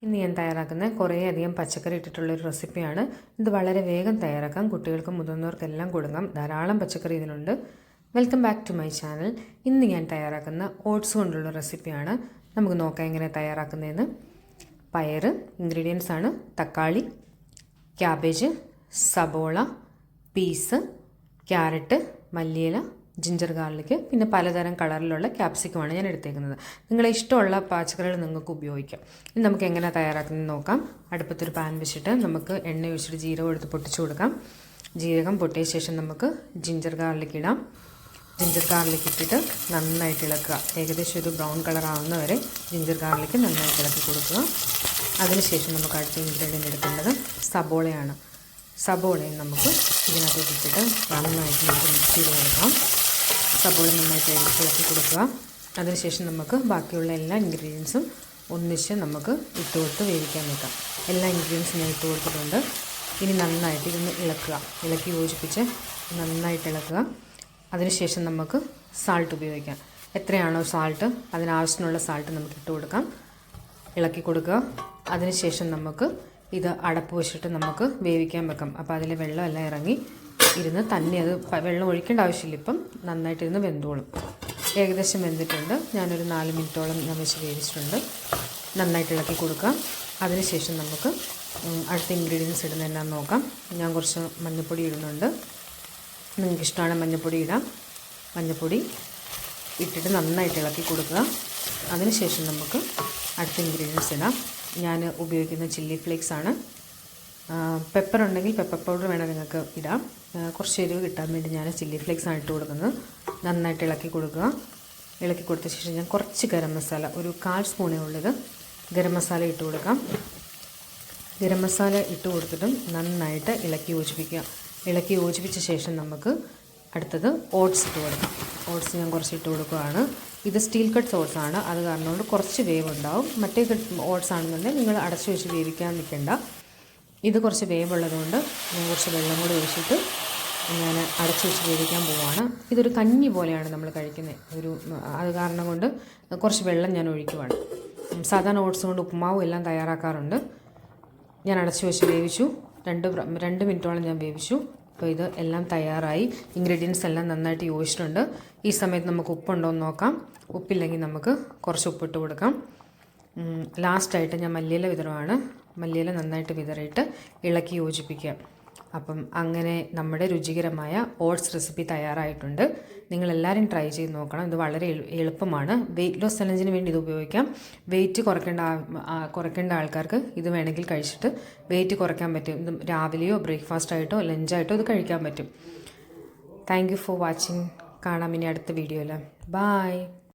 ഇന്ന് ഞാൻ തയ്യാറാക്കുന്ന കുറേയധികം പച്ചക്കറി ഇട്ടിട്ടുള്ളൊരു റെസിപ്പിയാണ്. ഇത് വളരെ വേഗം തയ്യാറാക്കാം. കുട്ടികൾക്കും മുതിർന്നവർക്കെല്ലാം കൊടുക്കാം. ധാരാളം പച്ചക്കറി ഇതിലുണ്ട്. Welcome back to my channel. ഇന്ന് ഞാൻ തയ്യാറാക്കുന്ന ഓട്സ് കൊണ്ടുള്ള റെസിപ്പിയാണ്. നമുക്ക് നോക്കാം എങ്ങനെ തയ്യാറാക്കുന്നതെന്ന്. പയർ ഇൻഗ്രീഡിയൻസ് ആണ്: തക്കാളി, ക്യാബേജ്, സബോള, പീസ്, ക്യാരറ്റ്, മല്ലിയില, ജിഞ്ചർ ഗാർലിക്ക്, പിന്നെ പലതരം കളറിലുള്ള ക്യാപ്സിക്കമാണ് ഞാൻ എടുത്തേക്കുന്നത്. നിങ്ങളെ ഇഷ്ടമുള്ള പച്ചക്കറികൾ നിങ്ങൾക്ക് ഉപയോഗിക്കാം. ഇനി നമുക്ക് എങ്ങനെ തയ്യാറാക്കുന്നത് നോക്കാം. അടുപ്പത്തൊരു പാൻ വെച്ചിട്ട് നമുക്ക് എണ്ണ ഒഴിച്ചിട്ട് ജീരകം എടുത്ത് പൊട്ടിച്ചു കൊടുക്കാം. ജീരകം പൊട്ടിയ ശേഷം നമുക്ക് ജിഞ്ചർ ഗാർലിക്ക് ഇടാം. ജിഞ്ചർ ഗാർലിക്ക് ഇട്ടിട്ട് നന്നായിട്ട് ഇളക്കുക. ഏകദേശം ഒരു ബ്രൗൺ കളർ ആവുന്നവരെ ജിഞ്ചർ ഗാർലിക്ക് നന്നായിട്ട് ഇളക്കി കൊടുക്കുക. അതിനുശേഷം നമുക്ക് അടുത്ത ഇൻഗ്രീഡിയൻ്റ് എടുക്കേണ്ടത് സബോളയാണ്. സബോളയും നമുക്ക് ഇതിനകത്ത് ഇട്ടിട്ട് നന്നായിട്ട് നമുക്ക് മിക്സ് ചെയ്ത് കൊടുക്കാം. സബോള നന്നായിട്ട് ഇളക്കി കൊടുക്കുക. അതിനുശേഷം നമുക്ക് ബാക്കിയുള്ള എല്ലാ ഇൻഗ്രീഡിയൻസും ഒന്നിച്ച് നമുക്ക് ഇട്ട് കൊടുത്ത് വേവിക്കാൻ വെക്കാം. എല്ലാ ഇൻഗ്രീഡിയൻസും ഞാൻ ഇട്ട് കൊടുത്തിട്ടുണ്ട്. ഇനി നന്നായിട്ട് ഇതൊന്ന് ഇളക്കുക. ഇളക്കി യോജിപ്പിച്ച് നന്നായിട്ട് ഇളക്കുക. അതിനുശേഷം നമുക്ക് സാൾട്ട് ഉപയോഗിക്കാം. എത്രയാണോ സാൾട്ട് അതിനാവശ്യമുള്ള സാൾട്ട് നമുക്ക് ഇട്ട് കൊടുക്കാം. ഇളക്കി കൊടുക്കുക. അതിനുശേഷം നമുക്ക് ഇത് അടപ്പ് വെച്ചിട്ട് നമുക്ക് വേവിക്കാൻ വെക്കാം. അപ്പോൾ അതിലെ വെള്ളമെല്ലാം ഇറങ്ങി ഇരുന്ന് തന്നെ അത് വെള്ളം ഒഴിക്കേണ്ട ആവശ്യമില്ല. ഇപ്പം നന്നായിട്ട് ഇരുന്ന് വെന്തോളും. ഏകദേശം വെന്തിട്ടുണ്ട്. ഞാനൊരു 4 മിനിറ്റോളം ഞാൻ വെച്ച് വേവിച്ചിട്ടുണ്ട്. നന്നായിട്ട് ഇളക്കി കൊടുക്കാം. അതിനുശേഷം നമുക്ക് അടുത്ത ഇൻഗ്രീഡിയൻസ് ഇടുന്നത് എന്നാന്ന് നോക്കാം. ഞാൻ കുറച്ച് മഞ്ഞൾപ്പൊടി ഇടുന്നുണ്ട്. നിങ്ങൾക്ക് ഇഷ്ടമാണ് മഞ്ഞൾപ്പൊടി ഇടാം. മഞ്ഞൾപ്പൊടി ഇട്ടിട്ട് നന്നായിട്ട് ഇളക്കി കൊടുക്കുക. അതിനുശേഷം നമുക്ക് അടുത്ത ഇൻഗ്രീഡിയൻസ് ഇടാം. ഞാൻ ഉപയോഗിക്കുന്ന ചില്ലി ഫ്ലേക്സ് ആണ്. പെപ്പർ ഉണ്ടെങ്കിൽ പെപ്പർ പൗഡർ വേണം നിങ്ങൾക്ക് ഇടാം. കുറച്ച് എരിവ് കിട്ടാൻ വേണ്ടി ഞാൻ ചില്ലി ഫ്ലേക്സ് ആണ് ഇട്ട് കൊടുക്കുന്നത്. നന്നായിട്ട് ഇളക്കി കൊടുക്കുക. ഇളക്കി കൊടുത്ത ശേഷം ഞാൻ കുറച്ച് ഗരം മസാല, ഒരു 1/4 സ്പൂണേ ഉള്ളത് ഗരം മസാല ഇട്ട് കൊടുക്കാം. ഗരം മസാല ഇട്ട് കൊടുത്തിട്ടും നന്നായിട്ട് ഇളക്കി യോജിപ്പിക്കുക. ഇളക്കി യോജിപ്പിച്ച ശേഷം നമുക്ക് അടുത്തത് ഓട്സ് ഇട്ട് കൊടുക്കാം. ഓട്സ് ഞാൻ കുറച്ച് ഇട്ട് കൊടുക്കുകയാണ്. ഇത് സ്റ്റീൽ കട്ട്സ് ഓട്സ് ആണ്. അത് കാരണം കൊണ്ട് കുറച്ച് വേവ് ഉണ്ടാവും. മറ്റേ ഓട്സ് ആണെന്നുണ്ടെങ്കിൽ നിങ്ങൾ അടച്ചു വെച്ച് വേവിക്കാൻ നിൽക്കേണ്ട. ഇത് കുറച്ച് വേവുള്ളതുകൊണ്ട് ഞാൻ കുറച്ച് വെള്ളം കൂടി ഒഴിച്ചിട്ട് ഞാൻ അടച്ചു വെച്ച് വേവിക്കാൻ പോവുകയാണ്. ഇതൊരു കഞ്ഞി പോലെയാണ് നമ്മൾ കഴിക്കുന്നത്. അത് കാരണം കൊണ്ട് കുറച്ച് വെള്ളം ഞാൻ ഒഴിക്കുവാണ്. സാധാരണ ഓട്സ് കൊണ്ട് ഉപ്പുമാവും എല്ലാം തയ്യാറാക്കാറുണ്ട്. ഞാൻ അടച്ചു വെച്ച് വേവിച്ചു. 2 മിനിറ്റോളം ഞാൻ വേവിച്ചു. അപ്പോൾ ഇത് എല്ലാം തയ്യാറായി. ഇൻഗ്രീഡിയൻസ് എല്ലാം നന്നായിട്ട് യോജിച്ചിട്ടുണ്ട്. ഈ സമയത്ത് നമുക്ക് ഉപ്പുണ്ടോ എന്ന് നോക്കാം. ഉപ്പില്ലെങ്കിൽ നമുക്ക് കുറച്ച് ഉപ്പിട്ട് കൊടുക്കാം. ലാസ്റ്റായിട്ട് ഞാൻ മല്ലിയില വിതറുവാണ്. മല്ലിയില നന്നായിട്ട് വിതറിയിട്ട് ഇളക്കി യോജിപ്പിക്കുക. അപ്പം അങ്ങനെ നമ്മുടെ രുചികരമായ ഓട്സ് റെസിപ്പി തയ്യാറായിട്ടുണ്ട്. നിങ്ങളെല്ലാവരും ട്രൈ ചെയ്ത് നോക്കണം. ഇത് വളരെ എളുപ്പമാണ്. വെയിറ്റ് ലോസ് ചലഞ്ചിന് വേണ്ടി ഇത് ഉപയോഗിക്കാം. വെയിറ്റ് കുറയ്ക്കേണ്ട ആൾക്കാർക്ക് ഇത് വേണമെങ്കിൽ കഴിച്ചിട്ട് വെയിറ്റ് കുറയ്ക്കാൻ പറ്റും. ഇത് രാവിലെയോ ബ്രേക്ക്ഫാസ്റ്റായിട്ടോ ലഞ്ചായിട്ടോ ഇത് കഴിക്കാൻ പറ്റും. Thank you for watching. കാണാം ഇനി അടുത്ത വീഡിയോയിൽ. ബൈ.